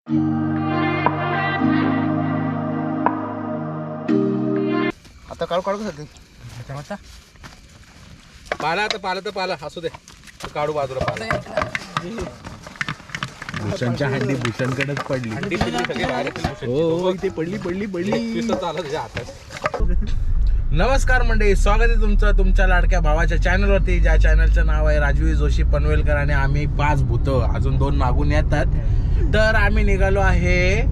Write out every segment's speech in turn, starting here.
आता काढू काढू कसं पाला तर पाला असू दे काढू बाजूला पाला. भूषणच्या हंडी भूषणकडेच पडली. अंडी पिल्ली सगळी बाहेर येतील भूषणची. हो ते पडली पडली पडली. पिसं चाललं त्याच्या हातात. नमस्कार मंडळी, स्वागत आहे तुमचं तुमच्या लाडक्या भावाच्या चॅनलवरती, ज्या चॅनलचं नाव आहे राजवी जोशी पनवेलकर. आणि आम्ही 5 भूतं, अजून 2 मागून येतात. तर आम्ही निघालो आहे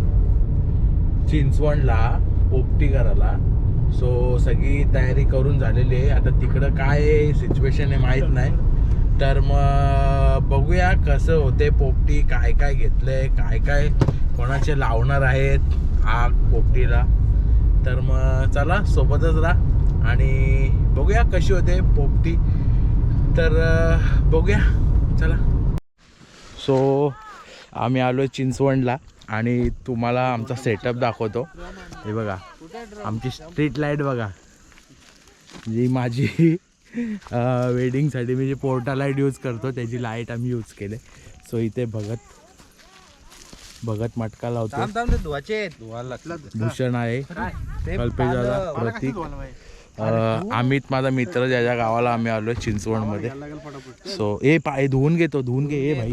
चिंचवणला पोपटी करायला. सो सगळी तयारी करून झालेली आहे. आता तिकडं काय सिच्युएशन आहे माहीत नाही. तर मग बघूया कसं होते पोपटी, काय काय घेतलंय, काय काय कोणाचे लावणार आहेत आग पोपटीला. तर मग चला सोबतच राहा आणि बघूया कशी होते पोपटी. तर बघूया चला. सो आम्ही आलो आहे चिंचवणला आणि तुम्हाला आमचा सेटअप दाखवतो. हे बघा आमची स्ट्रीट लाईट बघा, जी माझी वेडिंगसाठी मी जे पोर्टा लाईट यूज करतो त्याची लाईट आम्ही यूज केले. सो इथे भगत मटका लावतो. भूषण आहे, कल्पेश दादा, प्रतीक, अमित माझा मित्र, ज्याच्या गावाला आम्ही आलोय चिंचवणमध्ये. सो ए पाय धुवून घेतो, धुवून घे ए भाई.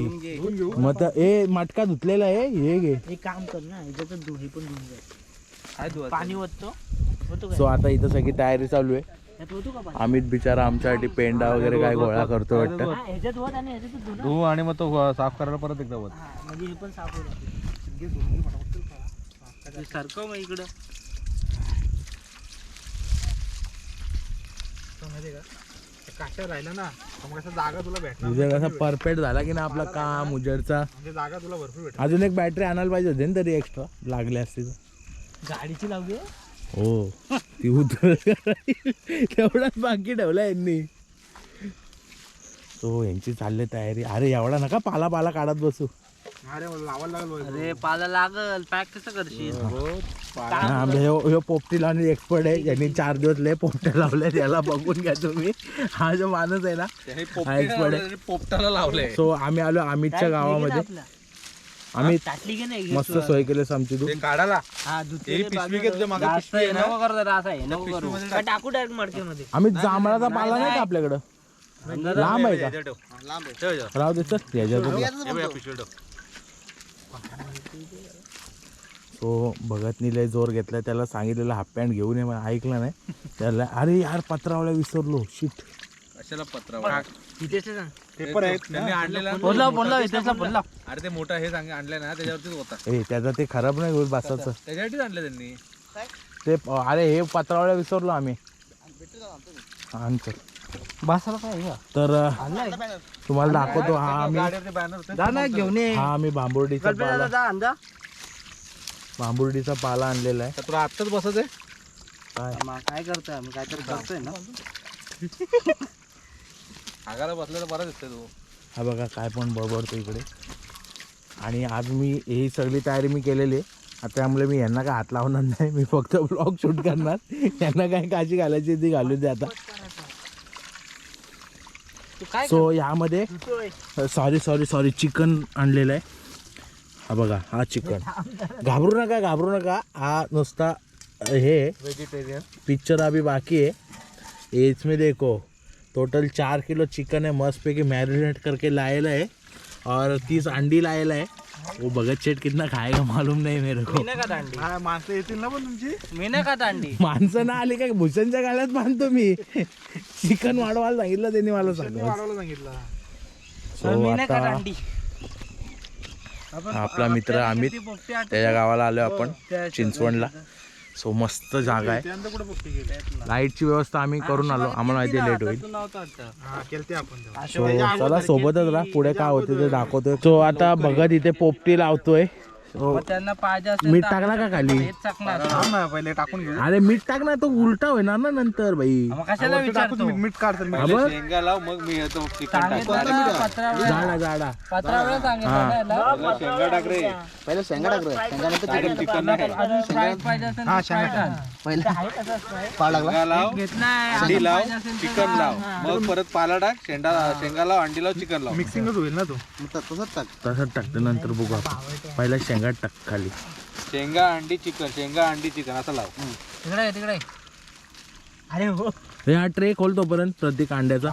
मग ए मटका धुतलेला आहे, हे घे. एक काम कर ना, ह्याच्यात दोन्ही पण धुवून जाईल. पाणी होतो. सो आता इथं सगळी तयारी चालू आहे. अमित बिचारा आमच्यासाठी पेंडा वगैरे काय गोळा करतो वाटतं. ह्याच्यात होत आणि ह्याच्यात धुवू आणि मग तो साफ करायला परत एकदा होत. म्हणजे हे पण साफ होईल सारखं. मग इकडं काट्या राहिला ना मग असं जागा तुला भेटणार. उजेड असा परफेक्ट झाला की ना आपला काम उजेडचा. म्हणजे जागा तुला भरपूर भेटणार. अजून एक बॅटरी आणायला पाहिजे होती ना तरी एक्स्ट्रा लागले असते तर. गाडीची लावली हो ती उतर तेवढाच बाकी ठेवला यांनी. तो यांची चालली तयारी. अरे एवढा नका पाला पाला काढत बसू. अरे लावायला लागलो. अरे पाला लागल, पॅक कसं करशील? ह्यो पोपटी लावणी एक्सपर्ट आहे. यांनी 4 दिवस लय पोपट्या लावल्या, त्याला बघून घ्या तुम्ही. हा जो माणूस आहे ना हा एक्सपर्ट आहे. पोपटाला लावलंय. सो आम्ही आलो अमितच्या गावामध्ये. आम्ही टाटली की नाही मस्त सोय केलीस आमची तू. ते काढाला पिशवी घेतली मागे. टाकू डायरेक्ट मडक्यामध्ये. आम्ही जांभळाचा पाला नाही का आपल्याकडं, लांब आहे का? राहू दे सर याच्यात. तो भगतनी लय जोर घेतलाय, त्याला सांगितलेलं हाफ पॅन्ट घेऊन ये, मला ऐकलं नाही. त्याला अरे यार पत्रावळ्या विसरलो, शिट. कशाला पत्रा पेपर आहेत त्यांनी आणलेला. अरे ते मोठा हे सांग आणलंय ना त्याच्यावरतीच होता. ए त्याचा ते खराब नाही होईल बसाचं, त्याच्यासाठीच आणलं त्यांनी ते. अरे हे पत्रावळ्या विसरलो आम्ही. आणतो बसायला काय तर तुम्हाला दाखवतो. हा आम्ही घेऊन ये. हा आम्ही बांबुर्डीचा पाला आणलेला आहे. तुला आत्ताच बसत आहे काय करतोय आम्ही, काय करतोय ना. आगाला बसलेला बरा दिसतोय तू. हा बघा काय पण बरोबरतो इकडे. आणि आज मी ही सगळी तयारी मी केलेली आहे. आता त्यामुळे मी यांना काय हात लावणार नाही, मी फक्त ब्लॉग शूट करणार. यांना काय काळजी घालायची ती घालू दे आता. सो यामध्ये सॉरी चिकन आणलेलं आहे. हा बघा हा चिकन. घाबरू नका. हा नुसता हे व्हेजिटेरियन पिक्चर अभी बाकी है. इसमें देखो टोटल 4 किलो चिकन है, मस्त पे के मैरिनेट करके लाएला है. और 30 अंडी लाएला है. वो भगत शेठ कितना खाएगा मालूम नहीं मेरे को. माणसं येतील ना पण तुमची. मी ना का दांडी माणसं ना आली का भूषणच्या गाड्यात बांधतो मी. चिकन वाढवायला सांगितलं त्यांनी मला सांगितलं. सो आता आपला मित्र अमित, त्याच्या गावाला आलो आपण चिंचवणला. सो मस्त जागा आहे. लाईटची व्यवस्था आम्ही करून आलो, आम्हाला माहिती लेट होईल. सो चला सोबतच राहा, पुढे काय होते ते दाखवतोय. सो आता बघत इथे पोपटी लावतोय. त्यांना पाहिजे मीठ टाकला का खाली? पहिले टाकून घेऊ. अरे मीठ टाक ना, तो उलटा होणार ना नंतर भाई. कशाला विचारतो? मीठ काढतो. शेंगा लाव मग मी येतो चिकन जाडा पत्रावळ्या सांगितलं. शेंगा टाक रे. पहिले शेंगा टाक रे. शेंगानंतर चिकन अजून स्प्राइट पाहिजे असेल तर स्प्राइट आण. शेंगा लाव, अंडी लाव, चिकन लाव, मग परत पाला टाक, शेंगा लाव, अंडी लाव, चिकन लाव. मिक्सिंगच होईल ना तो. तसंच टाकतं नंतर बघू आपण. पहिला शेंगा शेंगा टाक खाली. शेंगा अंडी चिकन असं लाव. तिकडे अरे हो हे हा ट्रे खोल तोपर्यंत प्रत्येक अंड्याचा.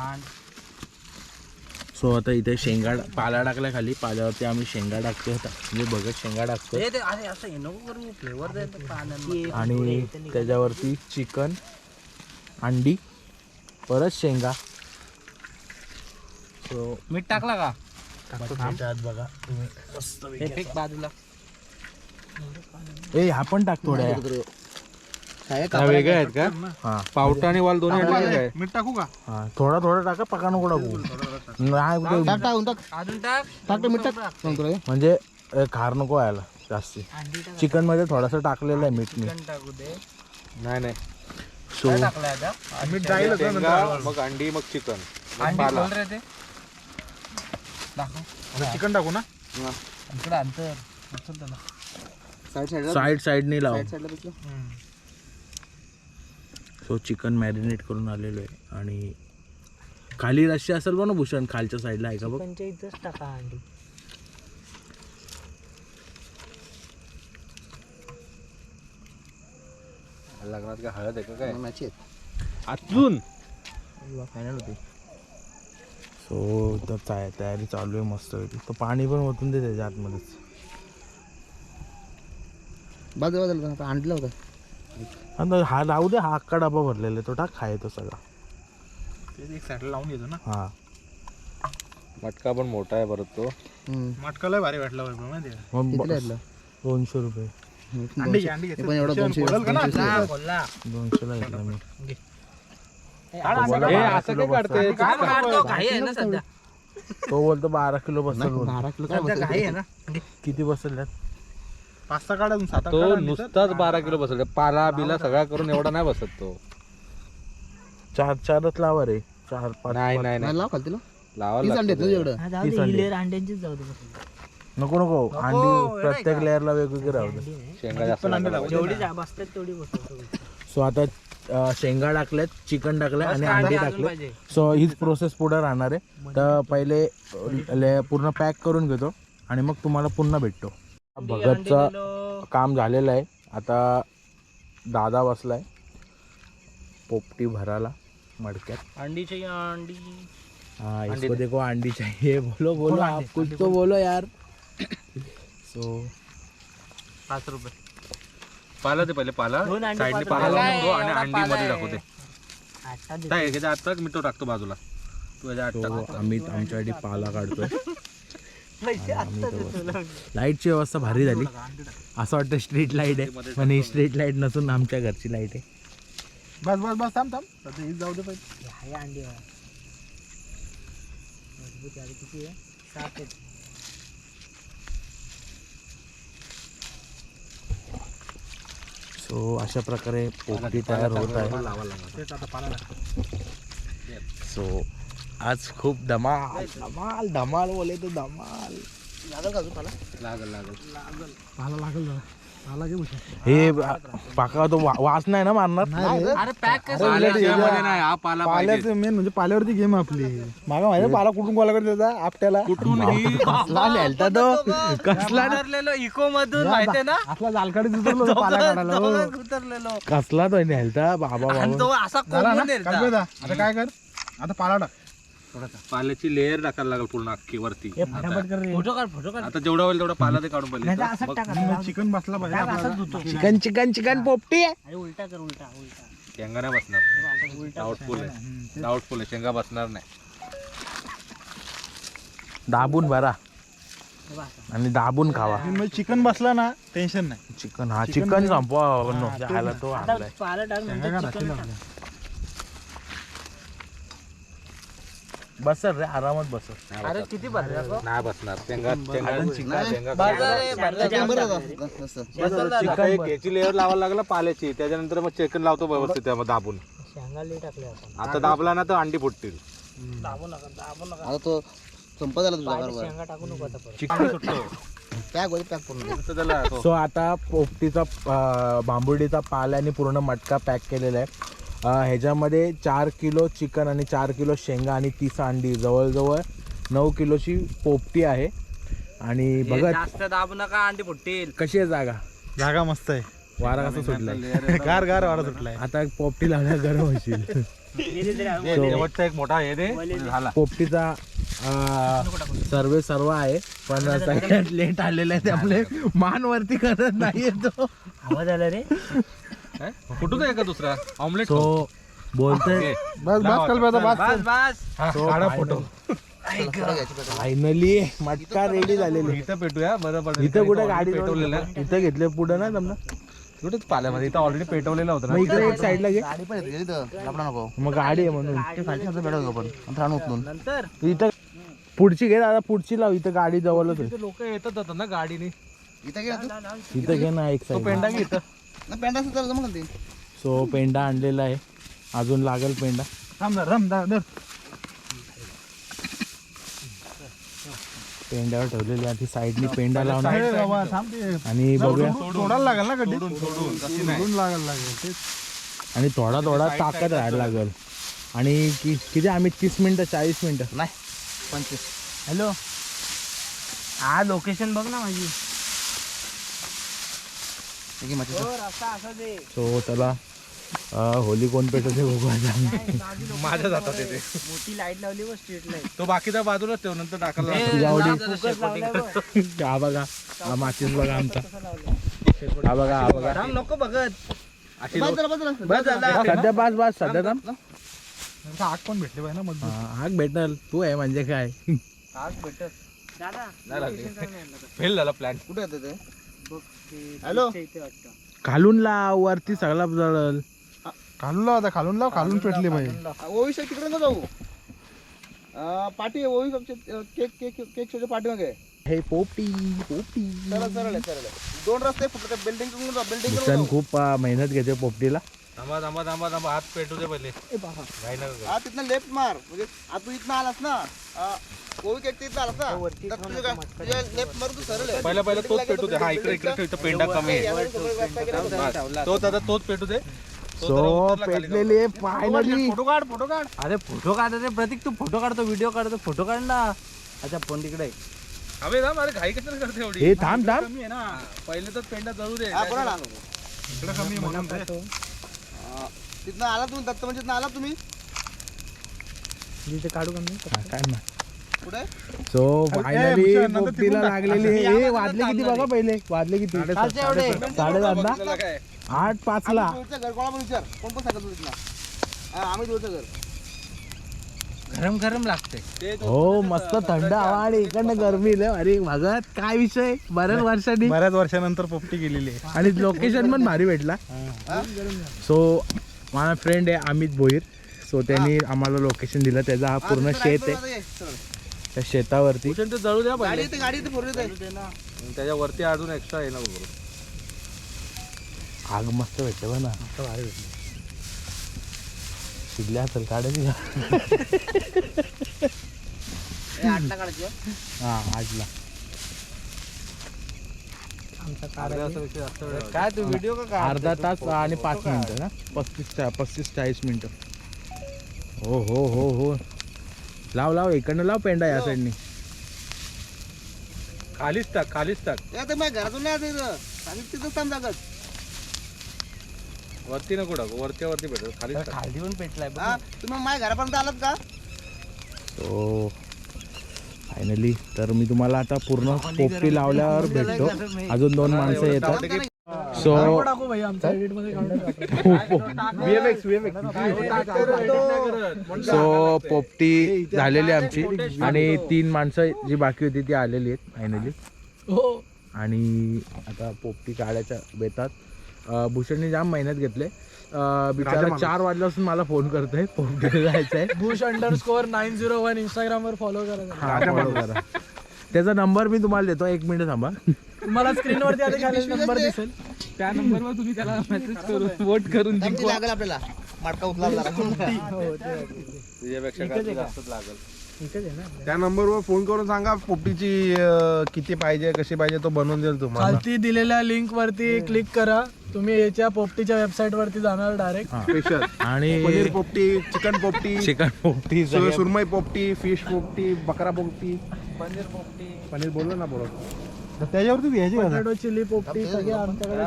सो आता इथे शेंगा पाला टाकला खाली. पाल्यावरती आम्ही शेंगा टाकतो होता म्हणजे बघत शेंगा टाकतो आणि त्याच्यावरती चिकन अंडी परत शेंगा. सो मीठ टाकला का बघा हे फेक बाजूला ए हा पण टाक थोड्या. वेगळे आहेत का? हा पावटा आणि वाल दोन्ही आहे. मीठ टाकू का हा थोडा थोडा टाका पका नको टाकू. मीठ टाक म्हणजे खार नको व्हायला जास्ती. चिकन मध्ये थोडासा टाकलेलं आहे मीठ मी. टाकू दे नाही सो मीठ जाईल मग अंडी मग चिकन चिकन टाकू ना इकडे अंतर साईडने लाव. सो चिकन मॅरिनेट करून आलेलो आहे आणि खाली रस्सी असेल बघ ना भूषण खालच्या साईडला आहे का बघ. इथंच टाका अंडी लग्नात काय हळद आहे का काय मॅची अजून फायनल होती. सो तर तयारी चालू आहे मस्त. तो पाणी पण ओतून दे त्याच्या आतमध्येच. बाजूला आणलं होतं आता हा लावू दे. हा अख्खा डबा भरलेला आहे तो टाक. खाय तो सगळा एक साईडला लावून येतो ना. हा मटका पण मोठा आहे परत तो. मटकाला भारी वाटला माहिती मग 200 रुपये. पण एवढा 200ला 200ला घेतला मी. असं काय काढते तो बोलतो 12 किलो बसेल. 12 किलो किती बसेल त्यात? 5-6 काढा 7 तो नुसताच 12 किलो बसत. पाला बिला सगळा करून एवढा नाही बसत तो. 4-4च लावा रे. 4-5 नाही लाव खालती लावायला नको अंडी प्रत्येक लेअरला वेगवेगळे राहू दे. शेंगा जास्त सो आता शेंगा टाकल्यात, चिकन टाकलं आणि अंडी टाकले. सो हीच प्रोसेस पुढे राहणार आहे. तर पहिले पूर्ण पॅक करून घेतो आणि मग तुम्हाला पुन्हा भेटतो. भगतचं काम झालेलं आहे. आता दादा बसलाय पोपटी भराला मडक्यात. अंडी चाहिए अंडी. हाँ इसको देखो अंडी चाहिए. बोलो आप कुछ तो बोलो यार. सो 5 रुपये पाला दे पहिले. पाला साईडने पाला लावून दो आणि अंडी मध्ये टाकू दे. आता मी तो टाकतो बाजूला. आम्ही आमच्यासाठी पाला काढतोय. लाईटची व्यवस्था भारी झाली. असं वाटतं स्ट्रीट लाईट आहे पण ही स्ट्रीट लाईट नसून आमच्या घरची लाईट आहे. बस थांब जाऊ दे पहिले. अंडी किती आहे? 7 आहे. सो अशा प्रकारे पोपटी तयार होत आहे. सो आज खूप धमाल धमाल धमाल बोले तो धमाल. लागल हे पाका तो वास नाही ना मारणार. अरे पॅक पाल्याचं मेन म्हणजे पाल्यावरती गेम आपली. मागा माहिती पाला कुठून गोला करत त्याचा आपट्याला कुठून नेलता तो कसला इको मधून माहितीये ना असला जालकाडीत उतरलो पाला काढायला. उतरलेलो कसला तो नेलता बाबा बाबा. असा आता काय कर. आता पाला टाक. पाल्याची लेअर टाकायला लागेल पूर्ण अख्खी वरती. फोटो काढ. आता जेवढा होईल तेवढा पाला ते काढून पहिले. चिकन बसला पाहिजे. चिकन चिकन चिकन पोपटी आहे. उलटा कर उलटा. शेंगा नाही बसणार. डाऊटफुल आहे शेंगा बसणार नाही. दाबून भरा आणि दाबून खावा. चिकन बसला ना टेन्शन नाही. चिकन हा चिकन संपवा तो आणलाय. बसर रे आरामात बसर. अरे किती भरले नाही बसणार. शेंगा याची लेअर लावायला लागला पाल्याची. त्याच्यानंतर मग चिकन लावतो व्यवस्थित त्यामध्ये दाबून. आता दाबला ना तर अंडी फुटतील. आता तो संपत आला तुझा. सो आता पोपटीचा बांबुर्डीचा पाल्याने पूर्ण मटका पॅक केलेला आहे. ह्याच्यामध्ये 4 किलो चिकन आणि 4 किलो शेंगा आणि 30 अंडी जवळजवळ 9 किलोची पोपटी आहे. आणि बघत जास्त दाबू नका अंडी फुटतील. कशी आहे जागा. जागा मस्त आहे. वारा कसा सुटलाय. गार गार वारा सुटलाय. आता पोपटी लावल्या गरम होशील. शेवटचा एक मोठा हे दे झाला. पोपटीचा सर्व आहे पण सगळ्यात लेट आलेला आहे त्यामुळे मान वरती करत नाहीये तो. आवाज आला रे. कुठून दे का दुसरा ऑमलेट. तो बोलतोय बस बस कल बस बस बस. काढा फोटो. फायनली मटका रेडी झालेली. इथं पेटूया बरं पडेल. इथं कुठे गाडी पेटवलेलं इथं घेतलं पुढे ना जमलं. कुठेच पाल्यामध्ये इथं ऑलरेडी पेटवलेला होता मग ना. इकडे एक साईडला घे. गाडी पण येते इथं. लपडा नको. मग गाडी आहे म्हणून आपण उचलून नंतर इथं पुढची घे दादा. पुढची लाव. इथं गाडी जवळच आहे. लोक येतात आता ना गाडीने. इथं घे ना एक तो साईड. पेंडा घे इथं. सो पेंडा आणलेला आहे. अजून लागेल पेंडा. पेंड्यावर ठेवलेली आहे. ती साईडनी पेंडा लावणार आणि बघूया. सोडायला लागेल ना गड्डी. सोडून लागायला लागेल. आणि थोडा थोडा ताकद राहायला लागेल. आणि किती आम्ही 30 मिनिटं 40 मिनिटं नाही 25. हॅलो हा लोकेशन बघ ना माझी. सो चला होली कोण पेटवते बघू आता. माझ्या जातात येते. मोठी लाईट लावली व स्ट्रीट लाईट. तो बाकीचा बाजूला ठेव नंतर टाकायला. हा बघा. हा माचीस बघा आमचा. हा बघा. हा बघा. नको बघत. सध्या बस सध्या थांब. आग पण भेटले पाहिजे ना. मग आग भेटल. तू आहे म्हणजे काय. आग भेटत. दादा फेल झाला प्लॅन. कुठे येते ते. हॅलो खालून लाव. वरती सगळा जळल. खालून लाव. आता खालून लाव. खालून पेटले पाहिजे. ओवी सर तिकडे जाऊ. पाठी ओवी केक केक केक शोच्या पाठीमागे. हे पोपटी पोपटी. सरळ आहे. दोन रस्ते फुटले. बिल्डिंग बिल्डिंग किसन खूप मेहनत घेते पोपटीला. थांबा थांबा थांबा थांबा. हात पेटू दे पहिले. हा तिथनं लेफ्ट मार. म्हणजे आता तू इथनं आलास ना. ओवी केक तिथनं आलास ना. तुझ्या लेफ्ट मार. तू सरळ आहे. पहिला तोच पेटू दे. हा इकडे ठेव. इथं पेंडा कमी आहे. तोच पेटू दे. सो पेटलेली आहे फायनली. फोटो काढ. अरे फोटो काढ रे प्रतीक. तू फोटो काढतो व्हिडिओ काढतो. फोटो काढ ना. अच्छा फोन तिकडे. अबे थांब. अरे घाई कशाला करते एवढी. हे थांब थांब. कमी आहे ना. पहिले तर पेंडा जळू दे. हा कोणाला इकडे कमी आहे म्हणून ते. तिथनं आला तुम्ही. दत्त म्हणजे तिथनं आला तुम्ही. काढू का मी. काय ना. पुढे सो फायनली पोपटीला लागलेली आहे. हे वाजले किती बघा पहिले. वाजले किती. 7:30 ना. 8:05 घर कोणा पण विचार. कोण पण सांगत तिथनं. आम्ही दूरचं घर. गरम लागते. हो मस्त थंड हवा आणि इकडनं गरमी लय. अरे भगत काय विषय. बऱ्याच वर्षांनी बऱ्याच वर्षानंतर पोपटी गेलेली आहे. आणि लोकेशन पण भारी भेटला. सो माझा फ्रेंड आहे अमित भोईर. सो त्यांनी आम्हाला लोकेशन दिलं. त्याचा हा पूर्ण शेत आहे. त्या शेतावरती ते जळू द्या गाडी पहिले. येते. गाडी येते. फोर येते. त्याच्यावरती अजून एक्स्ट्रा आहे ना बरोबर. आग मस्त भेटते बघ ना. शिकल्या असेल काढायची का. 8ला काढायची. हा 8ला. काय तू व्हिडिओ का अर्धा तास आणि 5 मिनिटं ना. 35-40 मिनिटं. हो हो हो हो. लाव इकडनं लाव पेंडा या साईडनी. खालीच टाक. आता माझ्या घरातून नाही आता सांगितलं तिथंच थांब जागत. वरती नको टाकू. वरती भेटत. खालीच टाक. खाली पण पेटलाय. हा तुम्ही माझ्या घरापर्यंत आलात का. सो फायनली तर मी तुम्हाला आता पूर्ण पोपटी लावल्यावर भेटतो. अजून 2 माणसं येतात. सो सो पोपटी झालेली आमची आणि 3 माणसं जी बाकी होती ती आलेली आहेत फायनली. आणि आता पोपटी काढायच्या बेतात. भूषणने जाम मेहनत घेतले. बिचारा 4 वाजल्यापासून मला फोन करतोय. पोपटीला जायचंय. Bush_901 इंस्टाग्रामवर फॉलो करा. त्याचा नंबर मी तुम्हाला देतो. 1 मिनिट थांबा. तुम्हाला स्क्रीनवरती आता खाली नंबर दिसेल. त्या नंबरवर तुम्ही त्याला मेसेज करून वोट करून ती लागेल आपल्याला. माटका उचला जरा. तुझ्यापेक्षा काय जास्तच लागल. त्या नंबरवर फोन करून सांगा पोपटीची किती पाहिजे कशी पाहिजे तो बनवून देईल तुम्हाला. खालती दिलेल्या लिंक वरती क्लिक करा. तुम्ही याच्या पोपटीच्या वेबसाईट वरती जाणार डायरेक्ट. स्पेशल आणि पनीर पोपटी, चिकन पोपटी, चिकन पोपटी, सुरमई पोपटी, फिश पोपटी, बकरा पोपटी पनीर बोललो ना बरोबर त्याच्यावरती घ्यायची का पोटॅटो चिली पोपटी सगळे आमच्याकडे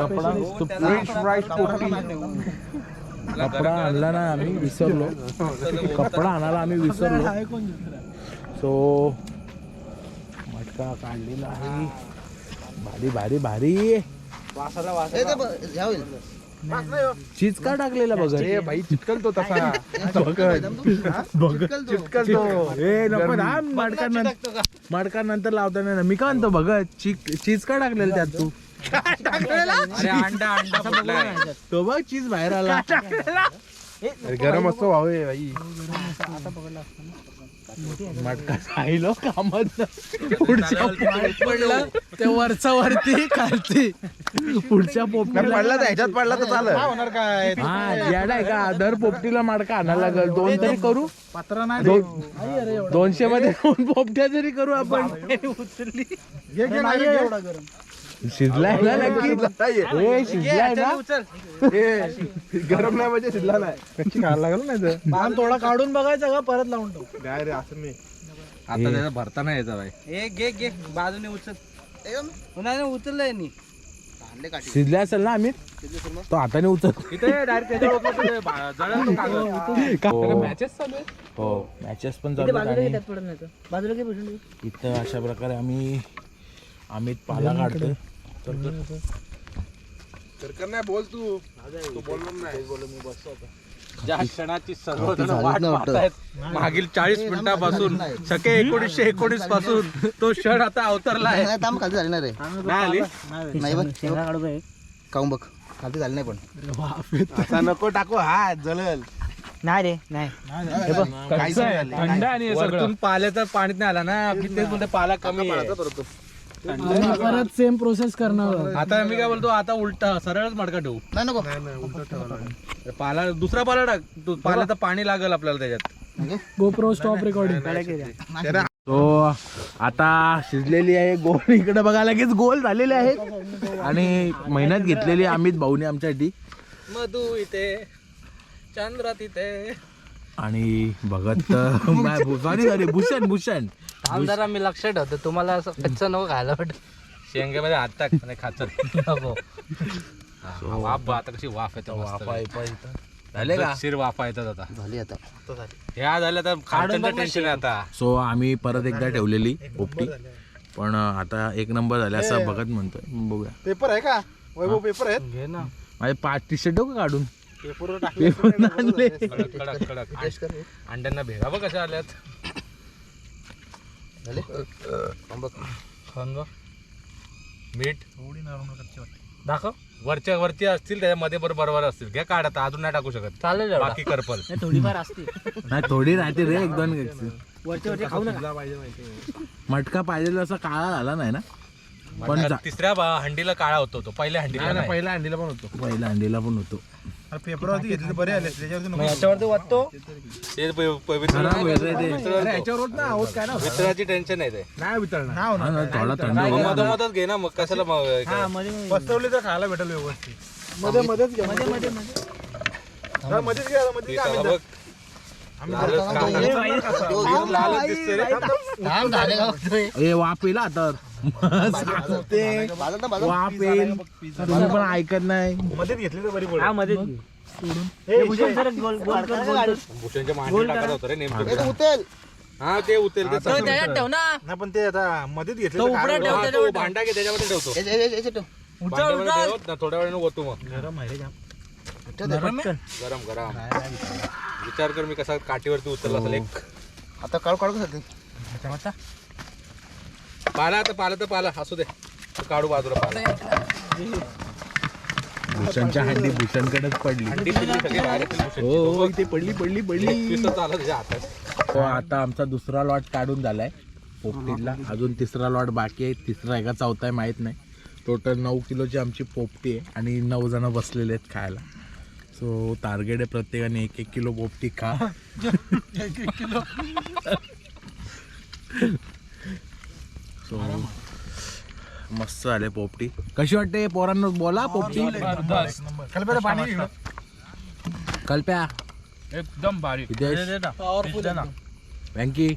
कपडा आणला ना आम्ही विसरलो. कपडा आणायला आम्ही विसरलो. आहे कोण दुसरा? सो मटका काढलेला आहे. भारी भारी भारी. चीज का टाकलेला बघ रे भाई चिटकल तो तसा मडका नंतर लावताना मी का म्हणतो बघ चीज का टाकलेलं त्यात तू अरे अंडा तो बघ चीज बाहेर आला. गरम असतो भाऊ भाई मटका खायलो कामत पुढच्या पडलं ते वरचा वरती खालती पुढच्या पोपटीला पडला तर ह्याच्यात पडला तर चालेल होणार काय हा येडा आहे का दर पोपटीला मडका आणायला लागल. 2 तरी करू पात्र नाही 200 मध्ये 2 पोपट्या तरी करू आपण. एवढा गरम शिजलाय ना नक्की ए, शिजलाय ना गरम नाही म्हणजे शिजला नाही कच्ची खायला लागलं नाही तर पान थोडा काढून बघायचा का परत लावून टाकू. काय रे असं नाही आता त्याचा भरता नाही यायचा भाई. घे बाजूने उचल उचललंय नी. शिजले असेल ना आम्ही तो हाताने उचल. हो मॅचेस पण चालू आहेत. इथं अशा प्रकारे आम्ही अमित पाला काढतोय. तर नाही बोल तू बोललो नाही ज्या क्षणाची सर्वजण वाट पाहतायत मागील 40 मिनिटापासून सके 1919 पासून तो क्षण आता अवतरलाय. खाली झाली ना रे नाही आली नाही बघ खाऊन बघ खाली झाली नाही पण आता नको टाकू हा जळल नाही रे नाही थंड आणि वरतून पाल्याचं पाणीच नाही आला ना. मी तेच म्हणते पाला कमी आहे. आणि परत सेम प्रोसेस करणार. आता मी काय बोलतो आता उलटा सरळच मडका ठेवू. नाही नको पाला दुसरा पाला टाक. पाल्याचं पाणी लागेल आपल्याला त्याच्यात. GoPro stop recording. तो आता शिजलेली आहे. गोल इकडे बघा लगेच गोल झालेले आहेत आणि मेहनत घेतलेली अमित भाऊने आमच्यासाठी. मधू इथे चंद्र तिथे आणि भगत सॉरी भूषण जरा मी लक्ष ठेवतो तुम्हाला असं कच्चं नको खायला वाटत. शेंगेमध्ये हात टाक आणि खाचर. वाफ आता कशी वाफ येते. झाले का शिर वाफा येतात आता. झाली आता ह्या झाल्या तर खाण्याचं टेन्शन आहे आता. सो आम्ही परत एकदा ठेवलेली पोपटी पण आता 1 नंबर झाले असं भगत म्हणतोय. बघूया पेपर आहे का वैभव पेपर आहेत घे ना. माझे 5 टी-शर्ट का काढून पेपर पेपर आणले. कडक कडक अंड्यांना भेगा बघ कशा आल्यात. झाले मीठ दाखव. वरच्या वरती असतील त्याच्यामध्ये बरोबर असतील. घ्या काढ आता. अजून नाही टाकू शकत. चालेल बाकी करपल. थोडीफार असते. नाही थोडी राहते रे 1-2 वरचे खाऊ नका. मटका पाहिजे असा काळा झाला नाही ना. पण तिसऱ्या हंडीला काळा होतो तो. पहिल्या हंडीला नाही. पहिल्या अंडीला पण होतो पहिल्या अंडीला पण होतो. पेपरवरती घेतले बरे आले त्याच्यावरती याच्यावरती वाटतो ते पवित्र ह्याच्यावर होत ना होत काय ना मित्राची टेन्शन आहे ते. नाही वितळणार हा ना, थोडा थंड मग होईल. मधोमधच घे ना. मग कशाला बसवले तर खायला भेटेल व्यवस्थित मध्ये मध्येच घ्या. हा, मध्येच घ्या मध्येच घ्या आम्ही लालच दिसते रे. ए वाफ येईल आता. सांगते वाफ येईल तुम्ही पण ऐकत नाही. मध्येच घेतली तर बरी पडेल भूषणच्या मांडी टाकत होतं रे नेमकं. उतेल हा ते उतेल ते सगळं. त्याच्यात ठेव ना. नाही पण ते आता मध्येच घेतले तो तर उपडा खायला ठेव. हा, तो भांडा घे त्याच्यामध्ये ठेवतो. भांड्यामध्ये ठेव ना, थोड्या वेळाने ओतू मग. गरम आहे रे जाम. गरम गरम विचार कर मी कसा काठीवरती उतरला असेल एक. आता काढू काढू शकते पाला तर पाला असू दे. तो काढू बाजूला पाला. भूषणच्या हंडी भूषणकडेच पडली. अंडी पिल्ली सगळी बाहेर येतील भूषणची. हो ते पडली पडली पडली. पिसं चाललं त्याच्या हातात. हो आता आमचा दुसरा लॉट काढून झालाय पोपटीला. अजून तिसरा लॉट बाकी आहे. तिसरा आहे का चौथा आहे माहित नाही. टोटल 9 किलोची आमची पोपटी आहे आणि 9 जण बसलेले आहेत खायला. सो टार्गेट आहे प्रत्येकाने 1-1 किलो पोपटी खा. सो मस्त झाले पोपटी. कशी वाटते पोरांना बोला पोपटी. पाणी कल्प्या एकदम बारीक. किती आहेस? पॉवरफुल. बँकी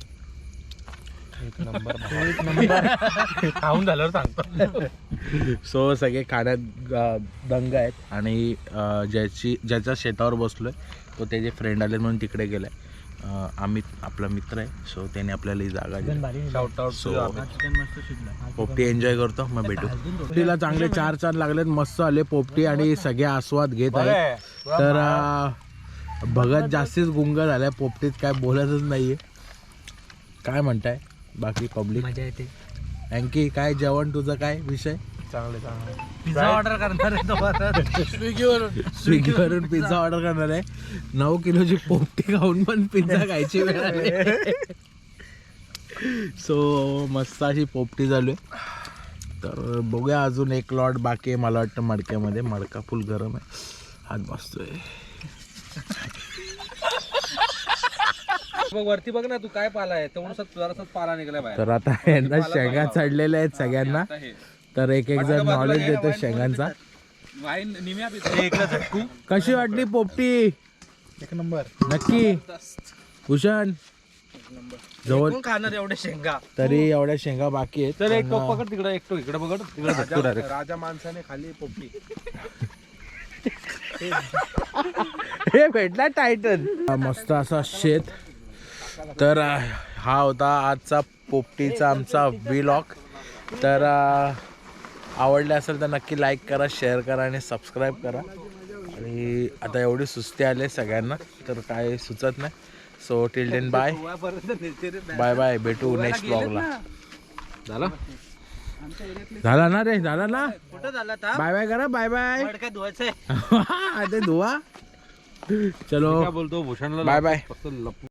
खाऊन झाल्यावर सांगतो. सो सगळे खाण्यात दंग आहेत आणि ज्याच्या शेतावर बसलोय तो त्याचे फ्रेंड आले म्हणून तिकडे गेलाय. आम्ही आपला मित्र आहे, सो त्याने आपल्याला ही जागा दिली. सो पोपटी एन्जॉय करतो, मग भेटू. पोपटीला चांगले 4 लागलेत, मस्त आले पोपटी आणि सगळे आस्वाद घेत आहेत. तर भगत जास्तीच गुंग झालाय पोपटीत, काय बोलतच नाहीये. काय म्हणताय बाकी पब्लिक? मजा येते. आणखी काय जेवण तुझं काय विषय? पिझ्झा ऑर्डर करणार आहे तो. स्विगीवरून पिझ्झा ऑर्डर करणार आहे. 9 किलोची पोपटी खाऊन पण पिझ्झा खायची वेळ आली. सो मस्त अशी पोपटी झाली. तर बघूया, अजून एक लॉट बाकी आहे मला वाटतं मडक्यामध्ये. मडका फुल गरम आहे, हात बसतोय. बघ वरती बघ ना, तू काय पाला आहे जरासाच पाला निघाला बाहेर. तर आता यांना शेंगा चढलेल्या आहेत सगळ्यांना. तर एक जण नॉलेज देतो शेंगांचा. कशी वाटली पोपटी? एक नंबर. नक्की भूषण जवळ खाणार एवढे शेंगा? तरी एवढ्या शेंगा बाकी आहेत. तर एक टोक पकड तिकडे, एक टोक इकडे पकड, तिकडे धक्कू direct. राजा माणसाने खाली पोपटी. हे भेटला टायटन. मस्त असा शेत. तर हा होता आजचा पोपटीचा आमचा व्लॉग. तर आवडले असेल तर नक्की लाईक करा, शेअर करा आणि सबस्क्राईब करा. आणि आता एवढी सुस्ती आले सगळ्यांना तर काय सुचत नाही. So till then bye bye, भेटू नेक्स्ट ब्लॉगला. झाला ना रे, झाला ना. कुठं झाला आता? बाय बाय करा, बाय बाय. मडका धुवायचंय. ते धुवा. चलो काय बोलतो भूषणला बाय बाय. फक्त लप